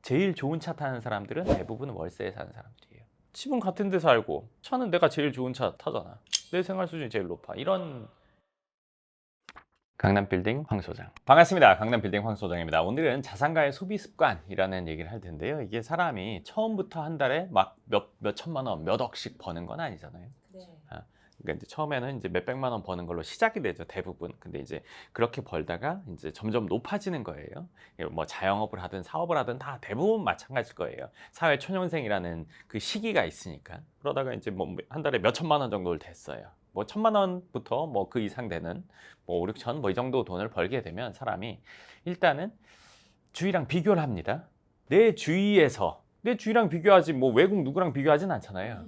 제일 좋은 차 타는 사람들은 대부분 월세에 사는 사람들이에요. 집은 같은 데 살고 차는 내가 제일 좋은 차 타잖아. 내 생활 수준이 제일 높아. 이런 강남빌딩 황 소장. 반갑습니다. 강남빌딩 황 소장입니다. 오늘은 자산가의 소비 습관이라는 얘기를 할 텐데요. 이게 사람이 처음부터 한 달에 막 몇 천만 원, 몇 억씩 버는 건 아니잖아요. 네. 그러니까 이제 처음에는 이제 몇 백만 원 버는 걸로 시작이 되죠, 대부분. 근데 이제 그렇게 벌다가 이제 점점 높아지는 거예요. 뭐 자영업을 하든 사업을 하든 다 대부분 마찬가지일 거예요. 사회 초년생이라는 그 시기가 있으니까. 그러다가 이제 뭐 한 달에 몇 천만 원 정도를 됐어요. 뭐 천만 원부터 뭐 그 이상 되는 뭐 5, 6천 뭐 이 정도 돈을 벌게 되면 사람이 일단은 주위랑 비교를 합니다. 내 주위랑 비교하지 뭐 외국 누구랑 비교하진 않잖아요.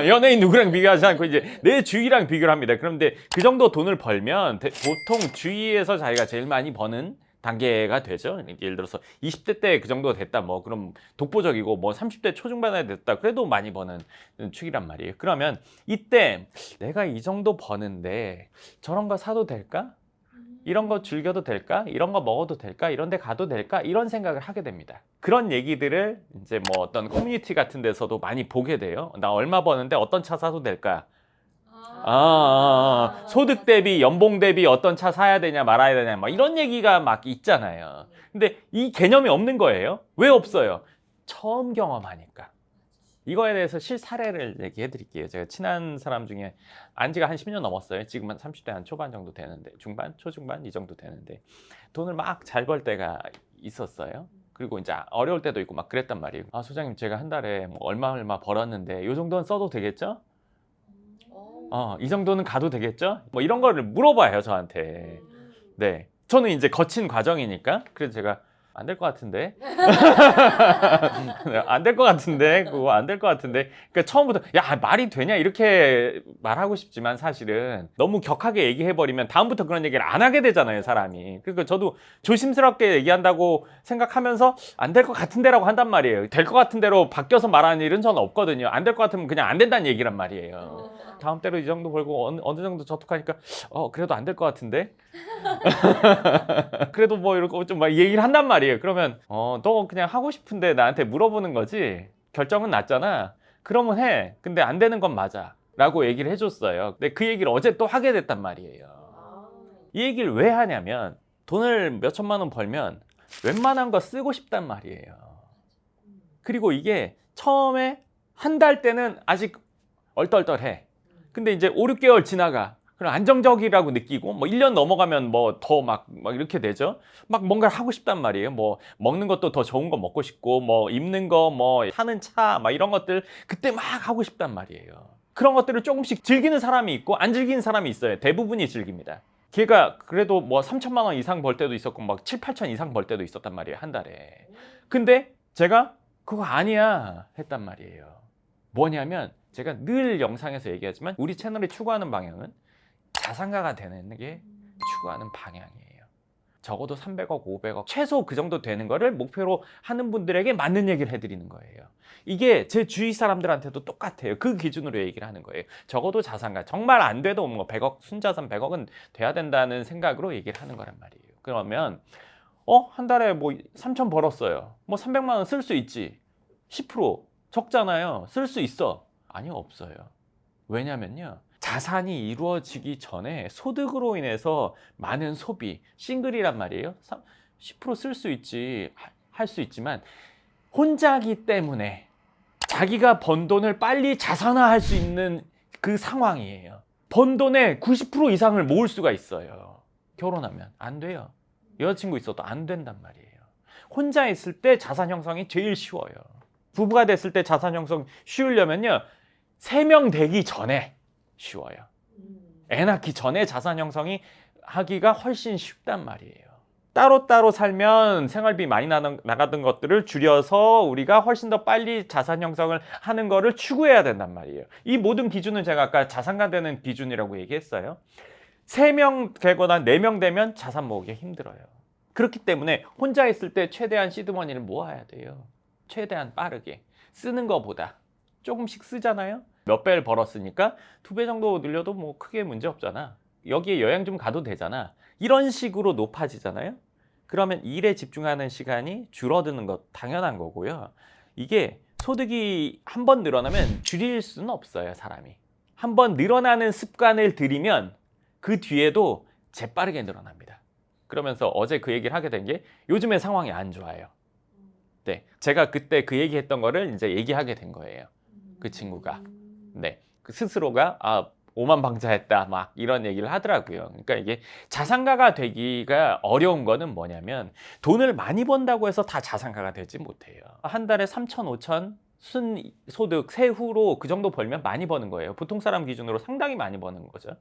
연예인 누구랑 비교하지 않고 이제 내 주위랑 비교를 합니다. 그런데 그 정도 돈을 벌면 보통 주위에서 자기가 제일 많이 버는 단계가 되죠. 예를 들어서 20대 때 그 정도 됐다 뭐 그럼 독보적이고 뭐 30대 초중반에 됐다 그래도 많이 버는 축이란 말이에요. 그러면 이때 내가 이 정도 버는데 저런 거 사도 될까? 이런 거 즐겨도 될까? 이런 거 먹어도 될까? 이런 데 가도 될까? 이런 생각을 하게 됩니다. 그런 얘기들을 이제 뭐 어떤 커뮤니티 같은 데서도 많이 보게 돼요. 나 얼마 버는데 어떤 차 사도 될까? 소득 대비, 연봉 대비 어떤 차 사야 되냐 말아야 되냐 막 이런 얘기가 막 있잖아요. 근데 이 개념이 없는 거예요. 왜 없어요? 처음 경험하니까. 이거에 대해서 실사례를 얘기해 드릴게요. 제가 친한 사람 중에 안지가 한 10년 넘었어요. 지금은 30대 한 초반 정도 되는데 중반, 초중반 이 정도 되는데 돈을 막 잘 벌 때가 있었어요. 그리고 이제 어려울 때도 있고 막 그랬단 말이에요. 아 소장님 제가 한 달에 뭐 얼마 벌었는데 이 정도는 써도 되겠죠? 이 정도는 가도 되겠죠? 뭐 이런 거를 물어봐요 저한테. 네, 저는 이제 거친 과정이니까 그래서 제가 안 될 것 같은데 안 될 것 같은데 그거 안 될 것 같은데 그러니까 처음부터 야 말이 되냐 이렇게 말하고 싶지만 사실은 너무 격하게 얘기해버리면 다음부터 그런 얘기를 안 하게 되잖아요 사람이. 그러니까 저도 조심스럽게 얘기한다고 생각하면서 안 될 것 같은데라고 한단 말이에요. 될 것 같은 대로 바뀌어서 말하는 일은 저는 없거든요. 안 될 것 같으면 그냥 안 된다는 얘기란 말이에요. 다음 때로 이 정도 벌고 어느 정도 저축하니까 그래도 안 될 것 같은데 그래도 뭐 이렇게 좀 막 얘기를 한단 말이에요. 그러면 너 그냥 하고 싶은데 나한테 물어보는 거지 결정은 났잖아. 그러면 해. 근데 안 되는 건 맞아 라고 얘기를 해줬어요. 근데 그 얘기를 어제 또 하게 됐단 말이에요. 이 얘기를 왜 하냐면 돈을 몇 천만 원 벌면 웬만한 거 쓰고 싶단 말이에요. 그리고 이게 처음에 한 달 때는 아직 얼떨떨해. 근데 이제 5, 6개월 지나가. 그럼 안정적이라고 느끼고 뭐 1년 넘어가면 뭐 더 막 이렇게 되죠. 막 뭔가를 하고 싶단 말이에요. 뭐 먹는 것도 더 좋은 거 먹고 싶고 뭐 입는 거 뭐 타는 차 막 이런 것들 그때 막 하고 싶단 말이에요. 그런 것들을 조금씩 즐기는 사람이 있고 안 즐기는 사람이 있어요. 대부분이 즐깁니다. 걔가 그래도 뭐 3천만 원 이상 벌 때도 있었고 막 7, 8천 이상 벌 때도 있었단 말이에요. 한 달에. 근데 제가 그거 아니야 했단 말이에요. 뭐냐면 제가 늘 영상에서 얘기하지만 우리 채널이 추구하는 방향은 자산가가 되는 게 추구하는 방향이에요. 적어도 300억, 500억 최소 그 정도 되는 거를 목표로 하는 분들에게 맞는 얘기를 해드리는 거예요. 이게 제 주위 사람들한테도 똑같아요. 그 기준으로 얘기를 하는 거예요. 적어도 자산가 정말 안 돼도 뭐 100억, 순자산 100억은 돼야 된다는 생각으로 얘기를 하는 거란 말이에요. 그러면 한 달에 뭐 3천 벌었어요. 뭐 300만 원 쓸 수 있지. 10% 적잖아요. 쓸 수 있어. 아니요, 없어요. 왜냐면요. 자산이 이루어지기 전에 소득으로 인해서 많은 소비, 싱글이란 말이에요. 10% 쓸 수 있지, 할 수 있지만 혼자기 때문에 자기가 번 돈을 빨리 자산화할 수 있는 그 상황이에요. 번 돈의 90% 이상을 모을 수가 있어요. 결혼하면 안 돼요. 여자친구 있어도 안 된단 말이에요. 혼자 있을 때 자산 형성이 제일 쉬워요. 부부가 됐을 때 자산 형성 쉬우려면요. 3명 되기 전에 쉬워요. 애 낳기 전에 자산 형성이 하기가 훨씬 쉽단 말이에요. 따로따로 살면 생활비 많이 나가던 것들을 줄여서 우리가 훨씬 더 빨리 자산 형성을 하는 거를 추구해야 된단 말이에요. 이 모든 기준은 제가 아까 자산가 되는 기준이라고 얘기했어요. 3명 되거나 4명 되면 자산 모으기 힘들어요. 그렇기 때문에 혼자 있을 때 최대한 시드머니를 모아야 돼요. 최대한 빠르게. 쓰는 것보다 조금씩 쓰잖아요. 몇 배를 벌었으니까 2배 정도 늘려도 뭐 크게 문제 없잖아. 여기에 여행 좀 가도 되잖아. 이런 식으로 높아지잖아요. 그러면 일에 집중하는 시간이 줄어드는 것 당연한 거고요. 이게 소득이 한 번 늘어나면 줄일 수는 없어요, 사람이. 한 번 늘어나는 습관을 들이면 그 뒤에도 재빠르게 늘어납니다. 그러면서 어제 그 얘기를 하게 된 게 요즘에 상황이 안 좋아요. 네, 제가 그때 그 얘기했던 거를 이제 얘기하게 된 거예요. 그 친구가. 네, 그 스스로가 오만방자했다 막 이런 얘기를 하더라고요. 그러니까 이게 자산가가 되기가 어려운 거는 뭐냐면 돈을 많이 번다고 해서 다 자산가가 되지 못해요. 한 달에 3천, 5천 순소득 세후로 그 정도 벌면 많이 버는 거예요. 보통 사람 기준으로 상당히 많이 버는 거죠.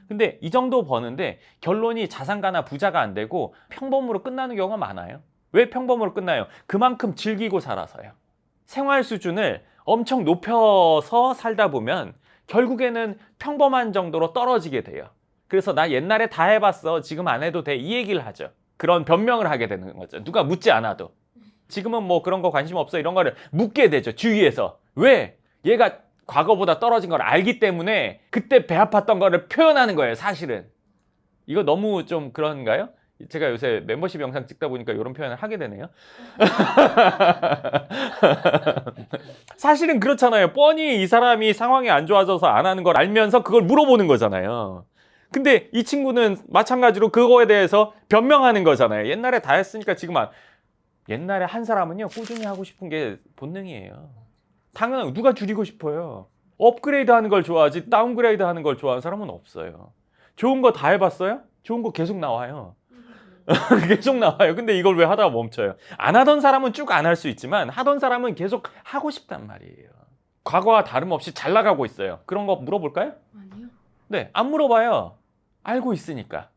근데 이 정도 버는데 결론이 자산가나 부자가 안 되고 평범으로 끝나는 경우가 많아요. 왜 평범으로 끝나요? 그만큼 즐기고 살아서요. 생활 수준을 엄청 높여서 살다 보면 결국에는 평범한 정도로 떨어지게 돼요. 그래서 나 옛날에 다 해봤어, 지금 안 해도 돼, 이 얘기를 하죠. 그런 변명을 하게 되는 거죠. 누가 묻지 않아도. 지금은 뭐 그런 거 관심 없어, 이런 거를 묻게 되죠, 주위에서. 왜? 얘가 과거보다 떨어진 걸 알기 때문에 그때 배 아팠던 거를 표현하는 거예요, 사실은. 이거 너무 좀 그런가요? 제가 요새 멤버십 영상 찍다 보니까 이런 표현을 하게 되네요. 사실은 그렇잖아요. 뻔히 이 사람이 상황이 안 좋아져서 안 하는 걸 알면서 그걸 물어보는 거잖아요. 근데 이 친구는 마찬가지로 그거에 대해서 변명하는 거잖아요. 옛날에 다 했으니까 지금 안. 옛날에 한 사람은요, 꾸준히 하고 싶은 게 본능이에요. 당연히 누가 줄이고 싶어요. 업그레이드 하는 걸 좋아하지 다운그레이드 하는 걸 좋아하는 사람은 없어요. 좋은 거 다 해봤어요? 좋은 거 계속 나와요. 계속 나와요. 근데 이걸 왜 하다가 멈춰요? 안 하던 사람은 쭉 안 할 수 있지만 하던 사람은 계속 하고 싶단 말이에요. 과거와 다름없이 잘 나가고 있어요. 그런 거 물어볼까요? 아니요. 네, 안 물어봐요. 알고 있으니까.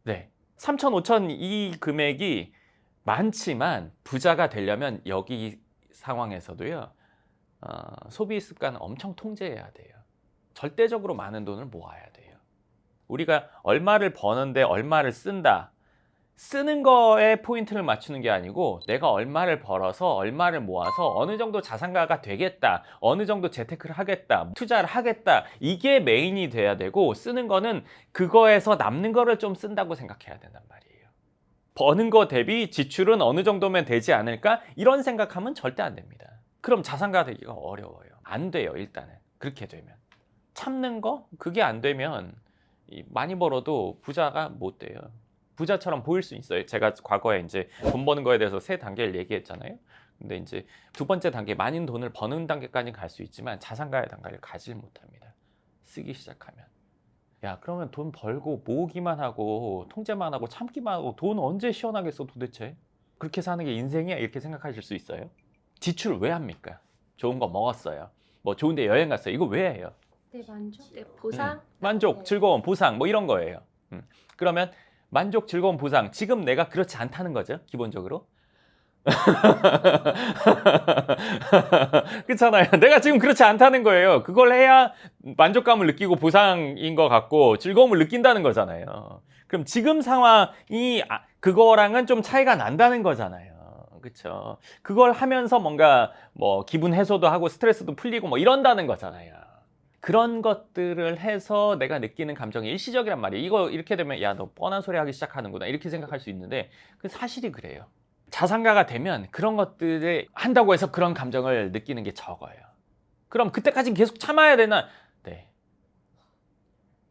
네, 3천, 5천 이 금액이 많지만 부자가 되려면 여기 상황에서도요, 소비 습관을 엄청 통제해야 돼요. 절대적으로 많은 돈을 모아야 돼요. 우리가 얼마를 버는데 얼마를 쓴다. 쓰는 거에 포인트를 맞추는 게 아니고 내가 얼마를 벌어서 얼마를 모아서 어느 정도 자산가가 되겠다, 어느 정도 재테크를 하겠다, 투자를 하겠다, 이게 메인이 돼야 되고, 쓰는 거는 그거에서 남는 거를 좀 쓴다고 생각해야 된단 말이에요. 버는 거 대비 지출은 어느 정도면 되지 않을까? 이런 생각하면 절대 안 됩니다. 그럼 자산가 되기가 어려워요. 안 돼요, 일단은. 그렇게 되면. 참는 거? 그게 안 되면 많이 벌어도 부자가 못 돼요. 부자처럼 보일 수 있어요. 제가 과거에 이제 돈 버는 거에 대해서 세 단계를 얘기했잖아요. 근데 이제 두 번째 단계, 많은 돈을 버는 단계까지 갈 수 있지만 자산가의 단계를 가지 못합니다. 쓰기 시작하면. 야, 그러면 돈 벌고 모으기만 하고 통제만 하고 참기만 하고 돈 언제 시원하겠어 도대체? 그렇게 사는 게 인생이야? 이렇게 생각하실 수 있어요. 지출 왜 합니까? 좋은 거 먹었어요. 뭐 좋은 데 여행 갔어요. 이거 왜 해요? 내 만족, 내 보상. 만족, 즐거움, 보상 뭐 이런 거예요. 그러면 만족, 즐거움, 보상, 지금 내가 그렇지 않다는 거죠, 기본적으로. 그렇잖아요. 내가 지금 그렇지 않다는 거예요. 그걸 해야 만족감을 느끼고 보상인 것 같고 즐거움을 느낀다는 거잖아요. 그럼 지금 상황이 그거랑은 좀 차이가 난다는 거잖아요. 그렇죠? 그걸 하면서 뭔가 뭐 기분 해소도 하고 스트레스도 풀리고 뭐 이런다는 거잖아요. 그런 것들을 해서 내가 느끼는 감정이 일시적이란 말이에요. 이거 이렇게 되면 야, 너 뻔한 소리 하기 시작하는구나 이렇게 생각할 수 있는데 그 사실이 그래요. 자산가가 되면 그런 것들을 한다고 해서 그런 감정을 느끼는 게 적어요. 그럼 그때까지 계속 참아야 되나? 네.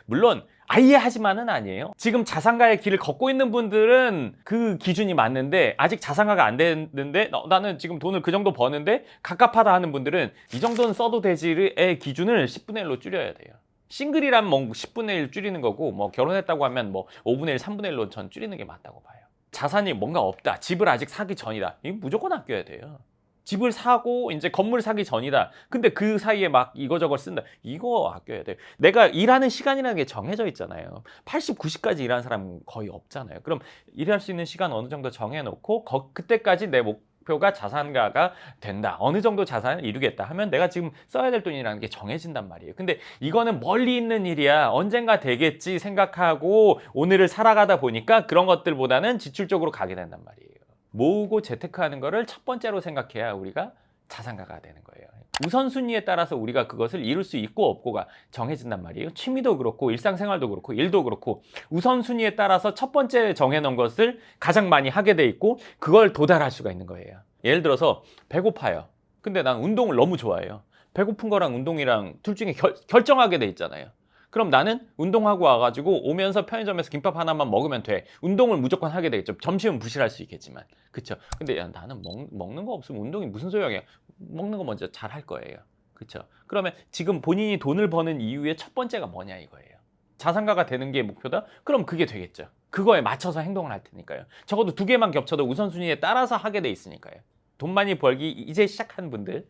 물론 아예 하지만은 아니에요. 지금 자산가의 길을 걷고 있는 분들은 그 기준이 맞는데 아직 자산가가 안 됐는데 나는 지금 돈을 그 정도 버는데 갑갑하다 하는 분들은 이 정도는 써도 되지의 기준을 10분의 1로 줄여야 돼요. 싱글이란 뭐 10분의 1 줄이는 거고 뭐 결혼했다고 하면 뭐 5분의 1, 3분의 1로 전 줄이는 게 맞다고 봐요. 자산이 뭔가 없다, 집을 아직 사기 전이다, 이거 무조건 아껴야 돼요. 집을 사고 이제 건물 사기 전이다. 근데 그 사이에 막 이거저거 쓴다. 이거 아껴야 돼요. 내가 일하는 시간이라는 게 정해져 있잖아요. 80, 90까지 일하는 사람 거의 없잖아요. 그럼 일할 수 있는 시간 어느 정도 정해놓고 그때까지 내 목표가 자산가가 된다. 어느 정도 자산을 이루겠다 하면 내가 지금 써야 될 돈이라는 게 정해진단 말이에요. 근데 이거는 멀리 있는 일이야. 언젠가 되겠지 생각하고 오늘을 살아가다 보니까 그런 것들보다는 지출 쪽으로 가게 된단 말이에요. 모으고 재테크하는 거를 첫 번째로 생각해야 우리가 자산가가 되는 거예요. 우선순위에 따라서 우리가 그것을 이룰 수 있고 없고가 정해진단 말이에요. 취미도 그렇고 일상생활도 그렇고 일도 그렇고 우선순위에 따라서 첫 번째 정해놓은 것을 가장 많이 하게 돼 있고 그걸 도달할 수가 있는 거예요. 예를 들어서 배고파요. 근데 난 운동을 너무 좋아해요. 배고픈 거랑 운동이랑 둘 중에 결정하게 돼 있잖아요. 그럼 나는 운동하고 와가지고 오면서 편의점에서 김밥 하나만 먹으면 돼. 운동을 무조건 하게 되겠죠. 점심은 부실할 수 있겠지만. 그쵸? 근데 야, 나는 먹는 거 없으면 운동이 무슨 소용이야. 먹는 거 먼저 잘 할 거예요. 그쵸? 그러면 지금 본인이 돈을 버는 이유의 첫 번째가 뭐냐 이거예요. 자산가가 되는 게 목표다? 그럼 그게 되겠죠. 그거에 맞춰서 행동을 할 테니까요. 적어도 두 개만 겹쳐도 우선순위에 따라서 하게 돼 있으니까요. 돈 많이 벌기 이제 시작한 분들,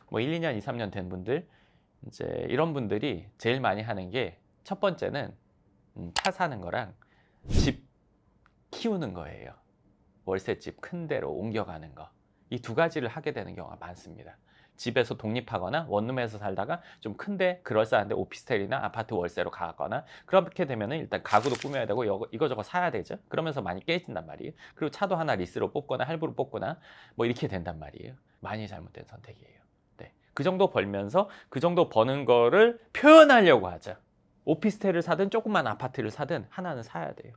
뭐 1, 2년, 2, 3년 된 분들, 이제 이런 분들이 제일 많이 하는 게 첫 번째는 차 사는 거랑 집 키우는 거예요. 월세집 큰 데로 옮겨가는 거. 이 두 가지를 하게 되는 경우가 많습니다. 집에서 독립하거나 원룸에서 살다가 좀 큰데 그럴싸한데 오피스텔이나 아파트 월세로 가거나 그렇게 되면은 일단 가구도 꾸며야 되고 이거저거 사야 되죠. 그러면서 많이 깨진단 말이에요. 그리고 차도 하나 리스로 뽑거나 할부로 뽑거나 뭐 이렇게 된단 말이에요. 많이 잘못된 선택이에요. 네. 그 정도 벌면서 그 정도 버는 거를 표현하려고 하죠. 오피스텔을 사든 조그만 아파트를 사든 하나는 사야 돼요.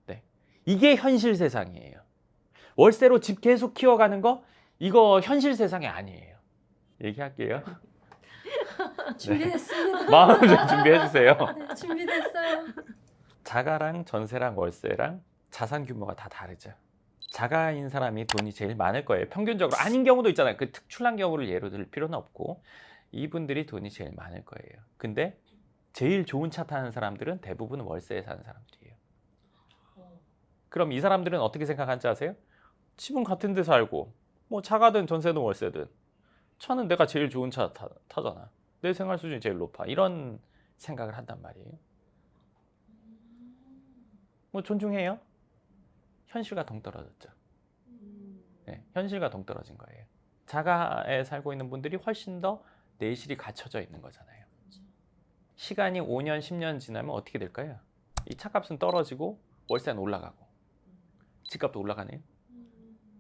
네. 이게 현실 세상이에요. 월세로 집 계속 키워가는 거 이거 현실 세상이 아니에요. 얘기할게요. 준비됐습니다. 네. 마음 좀 준비해 주세요. 네, 준비됐어요. 자가랑 전세랑 월세랑 자산 규모가 다 다르죠. 자가인 사람이 돈이 제일 많을 거예요. 평균적으로 아닌 경우도 있잖아요. 그 특출난 경우를 예로 들 필요는 없고 이분들이 돈이 제일 많을 거예요. 근데 제일 좋은 차 타는 사람들은 대부분 월세에 사는 사람들이에요. 그럼 이 사람들은 어떻게 생각하는지 아세요? 집은 같은 데 살고 뭐 자가든 전세든 월세든 차는 내가 제일 좋은 차 타잖아. 내 생활 수준이 제일 높아. 이런 생각을 한단 말이에요. 뭐 존중해요. 현실과 동떨어졌죠. 네, 현실과 동떨어진 거예요. 자가에 살고 있는 분들이 훨씬 더 내실이 갖춰져 있는 거잖아요. 시간이 5년, 10년 지나면 어떻게 될까요? 이 차값은 떨어지고 월세는 올라가고 집값도 올라가네요.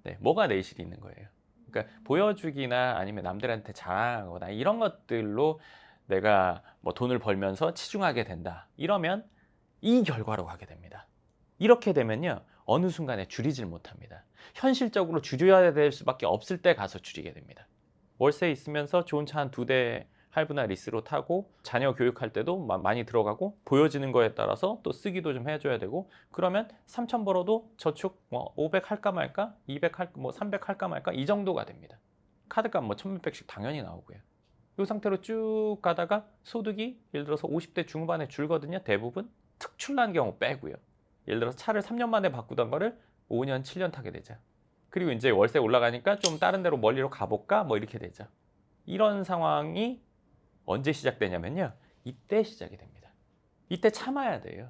네, 뭐가 내실이 있는 거예요. 그러니까 보여주기나 아니면 남들한테 자랑하거나 이런 것들로 내가 뭐 돈을 벌면서 치중하게 된다. 이러면 이 결과로 가게 됩니다. 이렇게 되면요. 어느 순간에 줄이질 못합니다. 현실적으로 줄여야 될 수밖에 없을 때 가서 줄이게 됩니다. 월세에 있으면서 좋은 차 한 2대 할부나 리스로 타고 자녀 교육할 때도 많이 들어가고 보여지는 거에 따라서 또 쓰기도 좀 해줘야 되고 그러면 3,000 벌어도 저축 뭐 500 할까 말까 200 할까 뭐 300 할까 말까 이 정도가 됩니다. 카드값 뭐 1,000몇백씩 당연히 나오고요. 이 상태로 쭉 가다가 소득이 예를 들어서 50대 중반에 줄거든요. 대부분 특출난 경우 빼고요. 예를 들어서 차를 3년 만에 바꾸던 거를 5년 7년 타게 되죠. 그리고 이제 월세 올라가니까 좀 다른 데로 멀리로 가볼까 뭐 이렇게 되죠. 이런 상황이 언제 시작되냐면요. 이때 시작이 됩니다. 이때 참아야 돼요.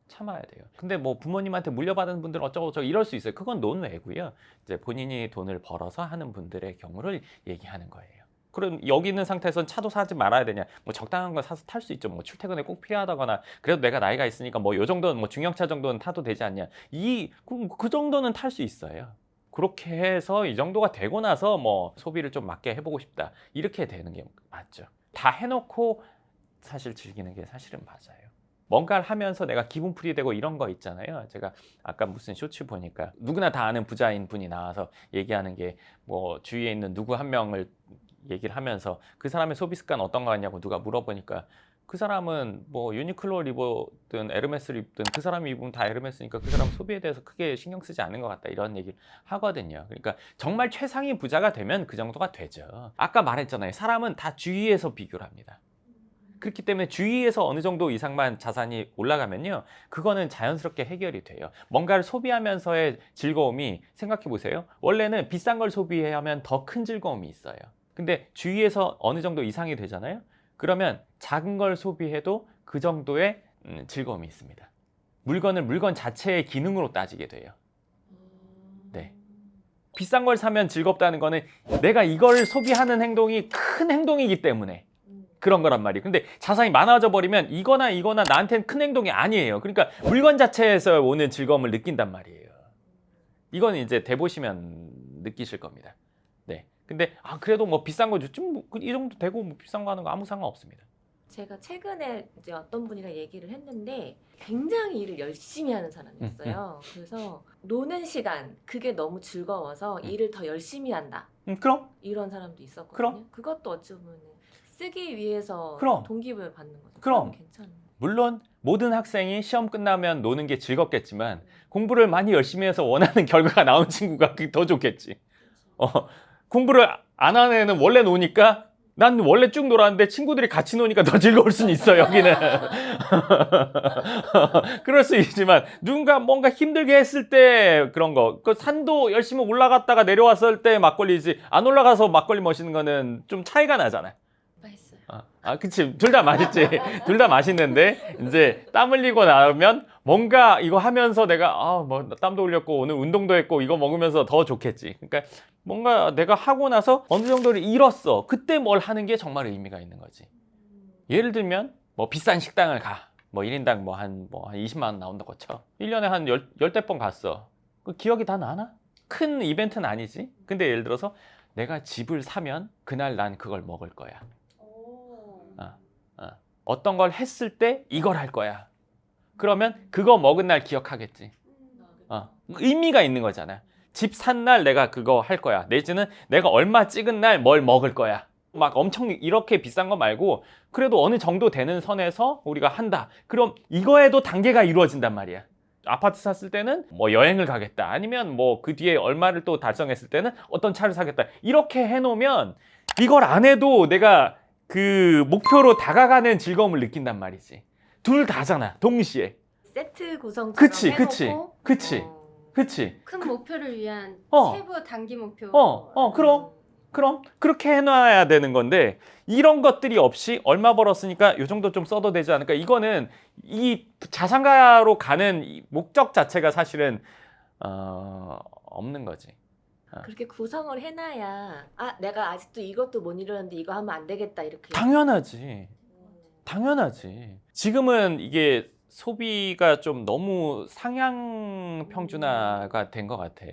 참아야 돼요. 근데 뭐 부모님한테 물려받은 분들은 어쩌고 저쩌고 이럴 수 있어요. 그건 논외고요. 이제 본인이 돈을 벌어서 하는 분들의 경우를 얘기하는 거예요. 그럼 여기 있는 상태에서는 차도 사지 말아야 되냐? 뭐 적당한 거 사서 탈 수 있죠. 뭐 출퇴근에 꼭 필요하다거나 그래도 내가 나이가 있으니까 뭐 요 정도는 뭐 중형차 정도는 타도 되지 않냐? 그 정도는 탈 수 있어요. 그렇게 해서 이 정도가 되고 나서 뭐 소비를 좀 맞게 해보고 싶다. 이렇게 되는 게 맞죠. 다 해놓고 사실 즐기는 게 사실은 맞아요. 뭔가를 하면서 내가 기분풀이 되고 이런 거 있잖아요. 제가 아까 무슨 쇼츠 보니까 누구나 다 아는 부자인 분이 나와서 얘기하는 게 뭐 주위에 있는 누구 한 명을 얘기를 하면서 그 사람의 소비 습관 어떤 거 같냐고 누가 물어보니까 그 사람은 뭐 유니클로를 입었든 에르메스를 입든 그 사람이 입으면 다 에르메스니까 그 사람 소비에 대해서 크게 신경 쓰지 않는 것 같다 이런 얘기를 하거든요. 그러니까 정말 최상위 부자가 되면 그 정도가 되죠. 아까 말했잖아요. 사람은 다 주위에서 비교를 합니다. 그렇기 때문에 주위에서 어느 정도 이상만 자산이 올라가면요. 그거는 자연스럽게 해결이 돼요. 뭔가를 소비하면서의 즐거움이 생각해 보세요. 원래는 비싼 걸 소비하면 더 큰 즐거움이 있어요. 근데 주위에서 어느 정도 이상이 되잖아요. 그러면 작은 걸 소비해도 그 정도의 즐거움이 있습니다. 물건을 물건 자체의 기능으로 따지게 돼요. 네. 비싼 걸 사면 즐겁다는 거는 내가 이걸 소비하는 행동이 큰 행동이기 때문에 그런 거란 말이에요. 근데 자산이 많아져 버리면 이거나 나한테는 큰 행동이 아니에요. 그러니까 물건 자체에서 오는 즐거움을 느낀단 말이에요. 이건 이제 대보시면 느끼실 겁니다. 네. 근데 그래도 뭐 비싼 거 좀 이 정도 되고 뭐 비싼 거 하는 거 아무 상관 없습니다. 제가 최근에 이제 어떤 분이랑 얘기를 했는데 굉장히 일을 열심히 하는 사람이었어요. 그래서 노는 시간 그게 너무 즐거워서 일을 더 열심히 한다. 그럼 이런 사람도 있었거든요. 그럼. 그것도 어찌 보면 쓰기 위해서 그럼. 동기부여 받는 거죠. 그럼. 괜찮은. 물론 모든 학생이 시험 끝나면 노는 게 즐겁겠지만 공부를 많이 열심히 해서 원하는 결과가 나온 친구가 그게 더 좋겠지. 공부를 안 하는 애는 원래 노니까 난 원래 쭉 놀았는데 친구들이 같이 노니까 더 즐거울 수는 있어 여기는. 그럴 수 있지만 누군가 뭔가 힘들게 했을 때 그런 거, 그 산도 열심히 올라갔다가 내려왔을 때 막걸리지 안 올라가서 막걸리 마시는 거는 좀 차이가 나잖아요. 맛있어요. 그치. 둘 다 맛있지. 둘 다 맛있는데, 이제 땀 흘리고 나면 뭔가 이거 하면서 내가, 뭐, 땀도 흘렸고, 오늘 운동도 했고, 이거 먹으면서 더 좋겠지. 그러니까 뭔가 내가 하고 나서 어느 정도를 잃었어. 그때 뭘 하는 게 정말 의미가 있는 거지. 예를 들면, 뭐, 비싼 식당을 가. 뭐, 1인당 한 20만 원 나온다고 쳐. 1년에 한 열대 번 갔어. 그 기억이 다 나나? 큰 이벤트는 아니지. 근데 예를 들어서 내가 집을 사면 그날 난 그걸 먹을 거야. 어떤 걸 했을 때 이걸 할 거야. 그러면 그거 먹은 날 기억하겠지. 의미가 있는 거잖아. 집 산 날 내가 그거 할 거야. 내지는 내가 얼마 찍은 날 뭘 먹을 거야. 막 엄청 이렇게 비싼 거 말고 그래도 어느 정도 되는 선에서 우리가 한다. 그럼 이거에도 단계가 이루어진단 말이야. 아파트 샀을 때는 뭐 여행을 가겠다. 아니면 뭐 그 뒤에 얼마를 또 달성했을 때는 어떤 차를 사겠다. 이렇게 해놓으면 이걸 안 해도 내가 그 목표로 다가가는 즐거움을 느낀단 말이지. 둘 다잖아, 동시에. 세트 구성처럼 그치, 해놓고 그치. 그치. 큰 목표를 위한 세부 단기 목표. 그럼 그렇게 해놔야 되는 건데 이런 것들이 없이 얼마 벌었으니까 이 정도 좀 써도 되지 않을까. 이거는 이 자산가로 가는 이 목적 자체가 사실은 없는 거지. 그렇게 구성을 해놔야 내가 아직도 이것도 못 이루었는데 이거 하면 안 되겠다 이렇게. 당연하지. 지금은 이게 소비가 좀 너무 상향 평준화가 된 것 같아.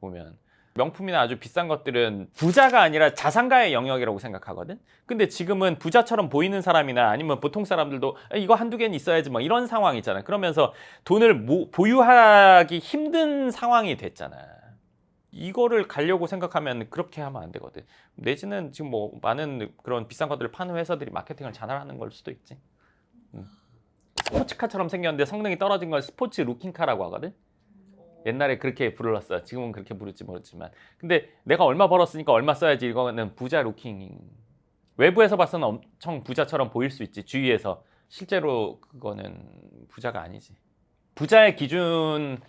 보면 명품이나 아주 비싼 것들은 부자가 아니라 자산가의 영역이라고 생각하거든. 근데 지금은 부자처럼 보이는 사람이나 아니면 보통 사람들도 이거 한두 개는 있어야지 뭐 이런 상황이 있잖아. 그러면서 돈을 보유하기 힘든 상황이 됐잖아. 이거를 가려고 생각하면 그렇게 하면 안 되거든. 내지는 지금 뭐 많은 그런 비싼 것들을 파는 회사들이 마케팅을 잘하는 걸 수도 있지. 스포츠카처럼 생겼는데 성능이 떨어진 걸 스포츠 루킹카라고 하거든. 옛날에 그렇게 불렀어. 지금은 그렇게 부를지 모르지만. 근데 내가 얼마 벌었으니까 얼마 써야지. 이거는 부자 루킹. 외부에서 봐서는 엄청 부자처럼 보일 수 있지. 주위에서. 실제로 그거는 부자가 아니지. 부자의 기준이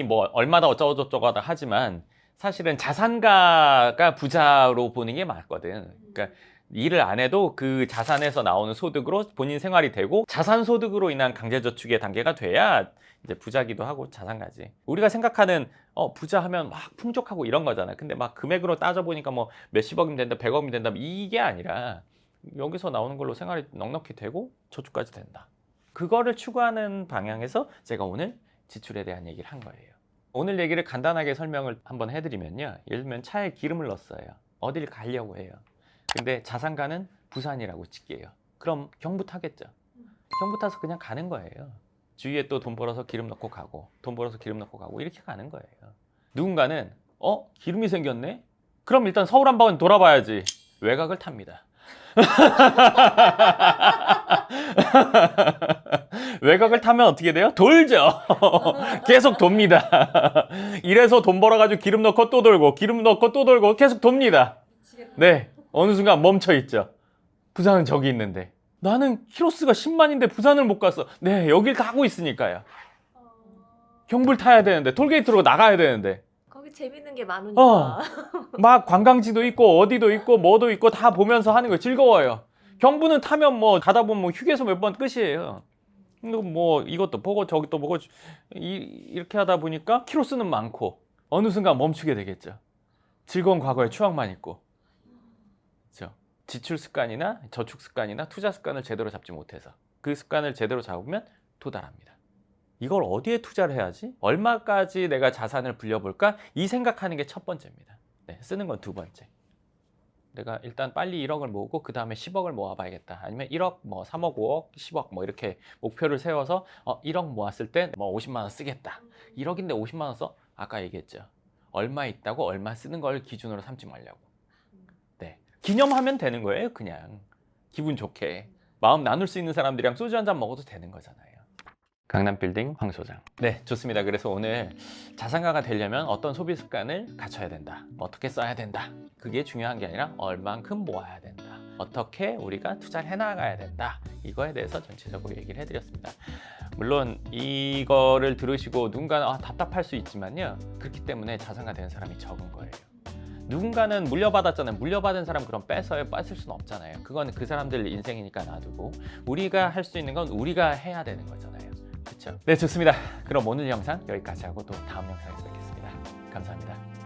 뭐 얼마다 어쩌고저쩌고 하다 하지만 사실은 자산가가 부자로 보는 게 맞거든. 그러니까 일을 안 해도 그 자산에서 나오는 소득으로 본인 생활이 되고 자산 소득으로 인한 강제저축의 단계가 돼야 이제 부자기도 하고 자산가지. 우리가 생각하는 부자 하면 막 풍족하고 이런 거잖아. 근데 막 금액으로 따져보니까 뭐 몇십억이면 된다, 100억이면 된다 이게 아니라 여기서 나오는 걸로 생활이 넉넉히 되고 저축까지 된다. 그거를 추구하는 방향에서 제가 오늘 지출에 대한 얘기를 한 거예요. 오늘 얘기를 간단하게 설명을 한번 해드리면요. 예를 들면 차에 기름을 넣었어요. 어딜 가려고 해요. 근데 자산가는 부산이라고 칠게요. 그럼 경부 타겠죠. 경부 타서 그냥 가는 거예요. 주위에 또 돈 벌어서 기름 넣고 가고 돈 벌어서 기름 넣고 가고 이렇게 가는 거예요. 누군가는 기름이 생겼네? 그럼 일단 서울 한 번 돌아봐야지. 외곽을 탑니다. 외곽을 타면 어떻게 돼요? 돌죠. 계속 돕니다. 이래서 돈 벌어가지고 기름 넣고 또 돌고 기름 넣고 또 돌고 계속 돕니다. 네, 어느 순간 멈춰 있죠. 부산은 저기 있는데 나는 키로수가 10만인데 부산을 못 갔어. 네, 여길 가고 있으니까요. 경부를 타야 되는데 톨게이트로 나가야 되는데 거기 재밌는 게 많으니까. 막 관광지도 있고 어디도 있고 뭐도 있고 다 보면서 하는 거 즐거워요. 경부는 타면 뭐 가다 보면 뭐 휴게소 몇 번 끝이에요. 근데 뭐 이것도 보고 저것도 보고 이렇게 하다 보니까 키로수는 많고 어느 순간 멈추게 되겠죠. 즐거운 과거의 추억만 있고. 그렇죠? 지출 습관이나 저축 습관이나 투자 습관을 제대로 잡지 못해서 그 습관을 제대로 잡으면 도달합니다. 이걸 어디에 투자를 해야지? 얼마까지 내가 자산을 불려볼까? 이 생각하는 게 첫 번째입니다. 네, 쓰는 건 두 번째. 내가 일단 빨리 1억을 모으고 그 다음에 10억을 모아봐야겠다. 아니면 1억, 뭐 3억, 5억, 10억 뭐 이렇게 목표를 세워서 1억 모았을 때 뭐 50만 원 쓰겠다. 1억인데 50만 원 써? 아까 얘기했죠. 얼마 있다고 얼마 쓰는 걸 기준으로 삼지 말라고. 네, 기념하면 되는 거예요. 그냥 기분 좋게 마음 나눌 수 있는 사람들이랑 소주 한 잔 먹어도 되는 거잖아요. 강남빌딩 황 소장. 네, 좋습니다. 그래서 오늘 자산가가 되려면 어떤 소비 습관을 갖춰야 된다. 어떻게 써야 된다. 그게 중요한 게 아니라 얼만큼 모아야 된다. 어떻게 우리가 투자를 해나가야 된다. 이거에 대해서 전체적으로 얘기를 해드렸습니다. 물론 이거를 들으시고 누군가는 답답할 수 있지만요. 그렇기 때문에 자산가 되는 사람이 적은 거예요. 누군가는 물려받았잖아요. 물려받은 사람 그럼 뺏어요? 뺏을 수는 없잖아요. 그건 그 사람들 인생이니까 놔두고 우리가 할 수 있는 건 우리가 해야 되는 거잖아요. 그렇죠? 네, 좋습니다. 그럼 오늘 영상 여기까지 하고 또 다음 영상에서 뵙겠습니다. 감사합니다.